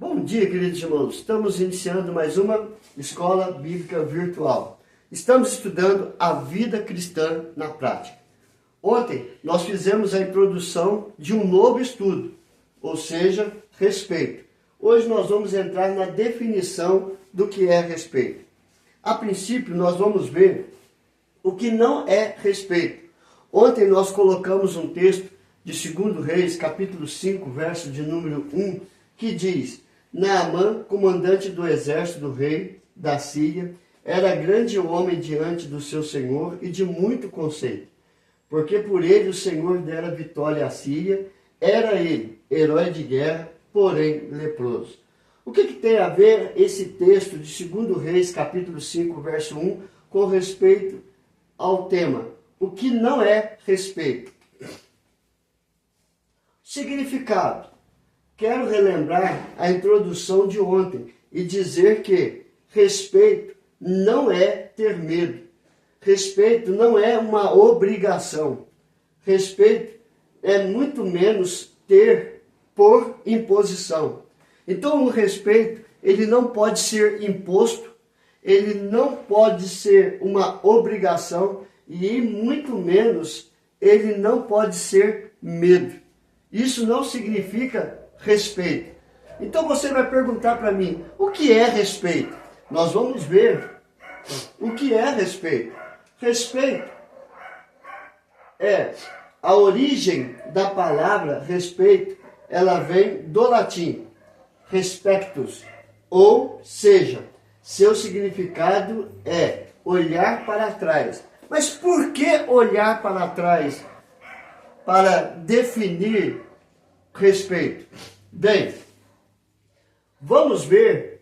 Bom dia, queridos irmãos. Estamos iniciando mais uma escola bíblica virtual. Estamos estudando a vida cristã na prática. Ontem nós fizemos a introdução de um novo estudo, ou seja, respeito. Hoje nós vamos entrar na definição do que é respeito. A princípio nós vamos ver o que não é respeito. Ontem nós colocamos um texto de 2 Reis, capítulo 5, verso de número 1, que diz: Naamã, comandante do exército do rei da Síria, era grande homem diante do seu senhor e de muito conceito, porque por ele o Senhor dera vitória à Síria. Era ele herói de guerra, porém leproso. O que tem a ver esse texto de 2 Reis, capítulo 5, verso 1, com respeito ao tema? O que não é respeito? Significado. Quero relembrar a introdução de ontem e dizer que respeito não é ter medo. Respeito não é uma obrigação. Respeito é muito menos ter por imposição. Então o respeito, ele não pode ser imposto, ele não pode ser uma obrigação e muito menos ele não pode ser medo. Isso não significa respeito. Então você vai perguntar para mim, o que é respeito? Nós vamos ver o que é respeito. Respeito é a origem da palavra respeito, ela vem do latim respectus, ou seja, seu significado é olhar para trás. Mas por que olhar para trás para definir respeito? Bem, vamos ver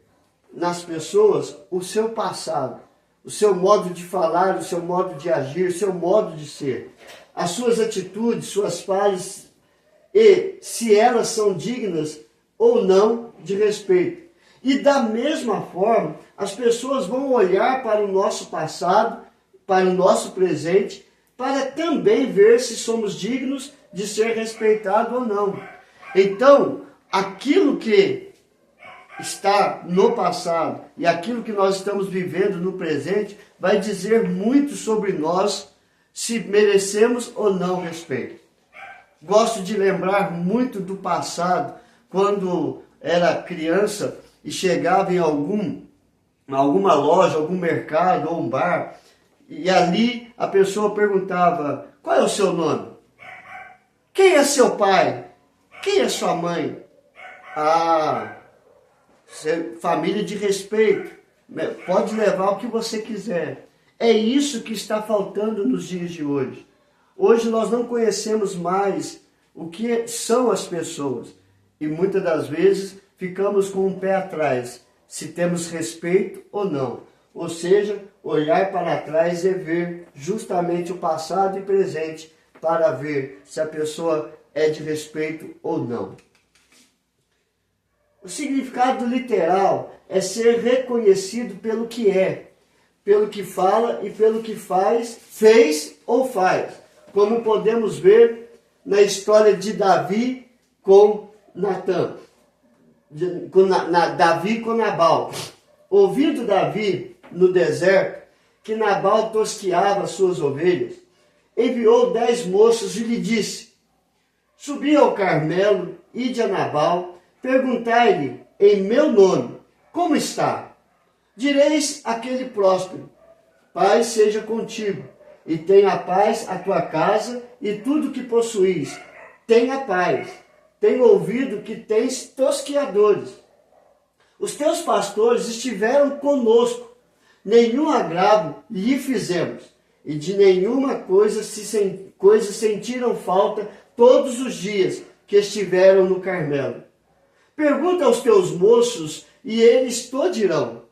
nas pessoas o seu passado, o seu modo de falar, o seu modo de agir, o seu modo de ser, as suas atitudes, suas falas e se elas são dignas ou não de respeito. E da mesma forma, as pessoas vão olhar para o nosso passado, para o nosso presente, para também ver se somos dignos de ser respeitados ou não. Então, aquilo que está no passado e aquilo que nós estamos vivendo no presente vai dizer muito sobre nós, se merecemos ou não respeito. Gosto de lembrar muito do passado, quando era criança e chegava em alguma loja, algum mercado ou um bar, e ali a pessoa perguntava: qual é o seu nome? Quem é seu pai? Quem é sua mãe? Ah, família de respeito. Pode levar o que você quiser. É isso que está faltando nos dias de hoje. Hoje nós não conhecemos mais o que são as pessoas. E muitas das vezes ficamos com um pé atrás, se temos respeito ou não. Ou seja, olhar para trás e ver justamente o passado e presente para ver se a pessoa é de respeito ou não. O significado literal é ser reconhecido pelo que é, pelo que fala e pelo que faz, fez ou faz. Como podemos ver na história de Davi com Natã, Davi com Nabal. Ouvindo Davi no deserto que Nabal tosqueava suas ovelhas, enviou 10 moços e lhe disse: subi ao Carmelo, ide a Nabal, perguntai-lhe em meu nome, como está? Direis àquele próspero: paz seja contigo, e tenha paz a tua casa e tudo que possuís. Tenha paz. Tenho ouvido que tens tosqueadores. Os teus pastores estiveram conosco, nenhum agravo lhe fizemos, e de nenhuma coisa sentiram falta todos os dias que estiveram no Carmelo. Pergunta aos teus moços, e eles te dirão: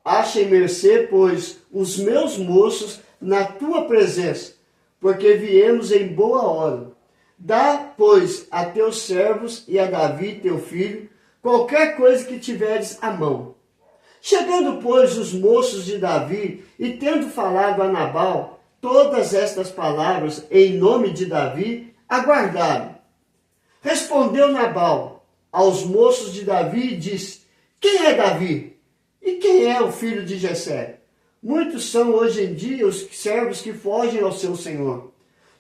achem mercê, pois, os meus moços na tua presença, porque viemos em boa hora. Dá, pois, a teus servos e a Davi, teu filho, qualquer coisa que tiveres à mão. Chegando, pois, os moços de Davi, e tendo falado a Nabal todas estas palavras em nome de Davi, aguardaram. Respondeu Nabal: aos moços de Davi e disse: quem é Davi? E quem é o filho de Jessé? Muitos são hoje em dia os servos que fogem ao seu senhor.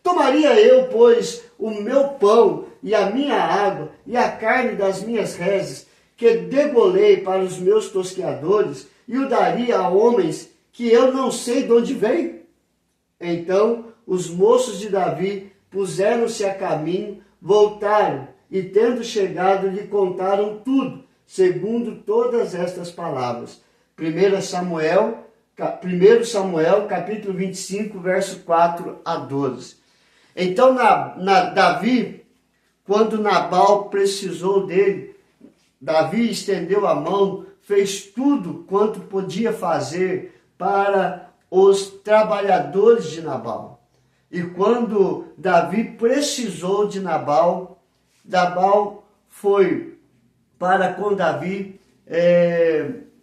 Tomaria eu, pois, o meu pão e a minha água e a carne das minhas reses, que degolei para os meus tosqueadores, e o daria a homens que eu não sei de onde vem? Então os moços de Davi puseram-se a caminho, voltaram, e tendo chegado, lhe contaram tudo, segundo todas estas palavras. 1 Samuel, capítulo 25, verso 4 a 12. Então Davi, quando Nabal precisou dele, Davi estendeu a mão, fez tudo quanto podia fazer para os trabalhadores de Nabal. E quando Davi precisou de Nabal, Nabal foi para com Davi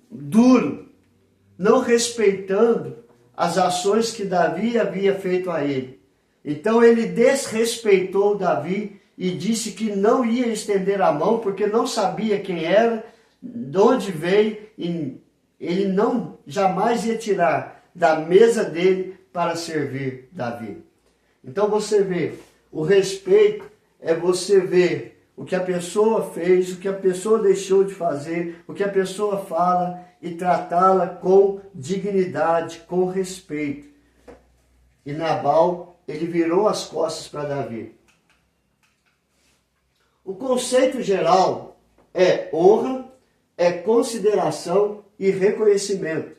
duro, não respeitando as ações que Davi havia feito a ele. Então ele desrespeitou Davi e disse que não ia estender a mão, porque não sabia quem era, de onde veio, e ele não jamais ia tirar da mesa dele para servir Davi. Então você vê, o respeito é você ver o que a pessoa fez, o que a pessoa deixou de fazer, o que a pessoa fala e tratá-la com dignidade, com respeito. E Nabal, ele virou as costas para Davi. O conceito geral é honra, é consideração e reconhecimento.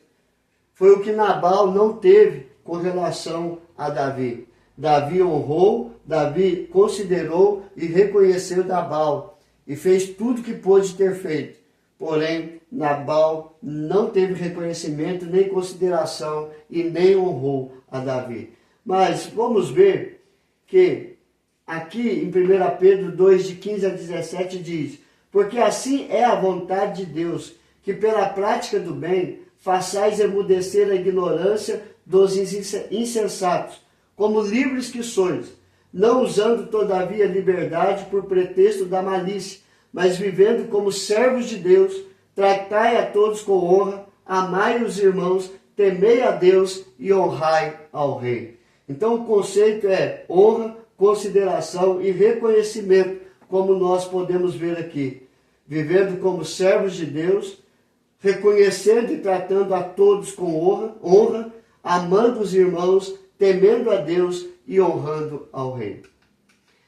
Foi o que Nabal não teve com relação a Davi. Davi honrou, Davi considerou e reconheceu Nabal e fez tudo que pôde ter feito. Porém, Nabal não teve reconhecimento, nem consideração e nem honrou a Davi. Mas vamos ver que aqui em 1 Pedro 2, de 15 a 17 diz: porque assim é a vontade de Deus, que pela prática do bem façais emudecer a ignorância dos insensatos, como livres que sois, não usando todavia a liberdade por pretexto da malícia, mas vivendo como servos de Deus, tratai a todos com honra, amai os irmãos, temei a Deus e honrai ao rei. Então o conceito é honra, consideração e reconhecimento, como nós podemos ver aqui. Vivendo como servos de Deus, reconhecendo e tratando a todos com honra, amando os irmãos, temendo a Deus e honrando ao rei.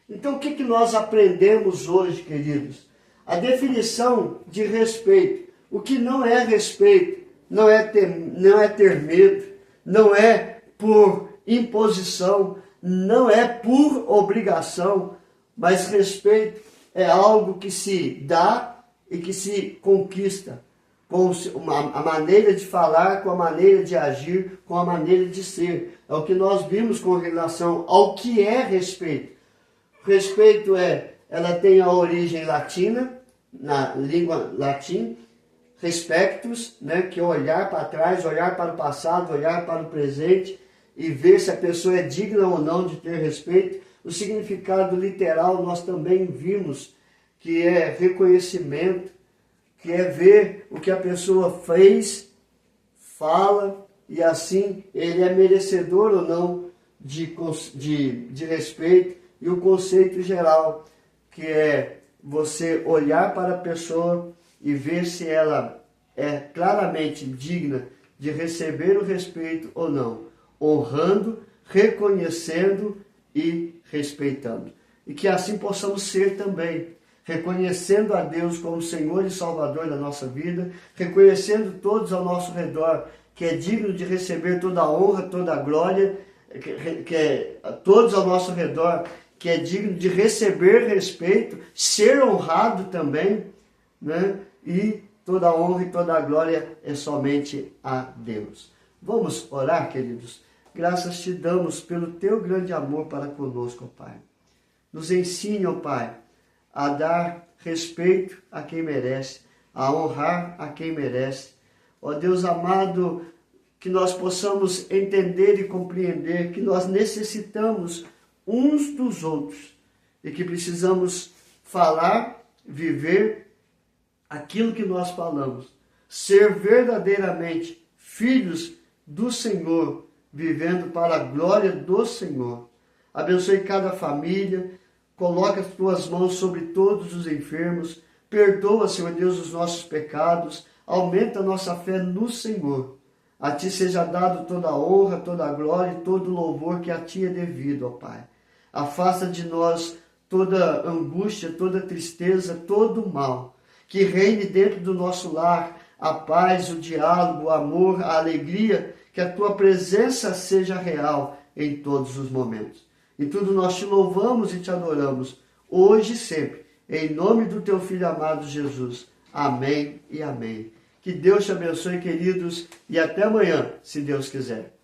Então o que nós aprendemos hoje, queridos? A definição de respeito. O que não é respeito, não é ter medo, não é por imposição, não é por obrigação, mas respeito é algo que se dá e que se conquista, com a maneira de falar, com a maneira de agir, com a maneira de ser. É o que nós vimos com relação ao que é respeito. Respeito ela tem a origem latina, na língua latim, respectus, né, que é olhar para trás, olhar para o passado, olhar para o presente e ver se a pessoa é digna ou não de ter respeito. O significado literal nós também vimos, que é reconhecimento, que é ver o que a pessoa fez, fala, e assim ele é merecedor ou não de respeito. E o conceito geral, que é você olhar para a pessoa e ver se ela é claramente digna de receber o respeito ou não, honrando, reconhecendo e respeitando. E que assim possamos ser também, reconhecendo a Deus como Senhor e Salvador da nossa vida, reconhecendo todos ao nosso redor que é digno de receber toda a honra, toda a glória, todos ao nosso redor que é digno de receber respeito, ser honrado também, né? E toda a honra e toda a glória é somente a Deus. Vamos orar, queridos? Graças te damos pelo teu grande amor para conosco, ó Pai. Nos ensine, ó Pai, a dar respeito a quem merece, a honrar a quem merece. Ó Deus amado, que nós possamos entender e compreender que nós necessitamos uns dos outros e que precisamos falar viver aquilo que nós falamos, ser verdadeiramente filhos do Senhor, vivendo para a glória do Senhor. Abençoe cada família, coloca as tuas mãos sobre todos os enfermos, perdoa, Senhor Deus, os nossos pecados, aumenta a nossa fé no Senhor. A Ti seja dado toda a honra, toda a glória e todo o louvor que a Ti é devido, ó Pai. Afasta de nós toda angústia, toda tristeza, todo o mal. Que reine dentro do nosso lar a paz, o diálogo, o amor, a alegria, que a Tua presença seja real em todos os momentos. E tudo nós Te louvamos e Te adoramos, hoje e sempre, em nome do Teu Filho amado Jesus. Amém e amém. Que Deus te abençoe, queridos, e até amanhã, se Deus quiser.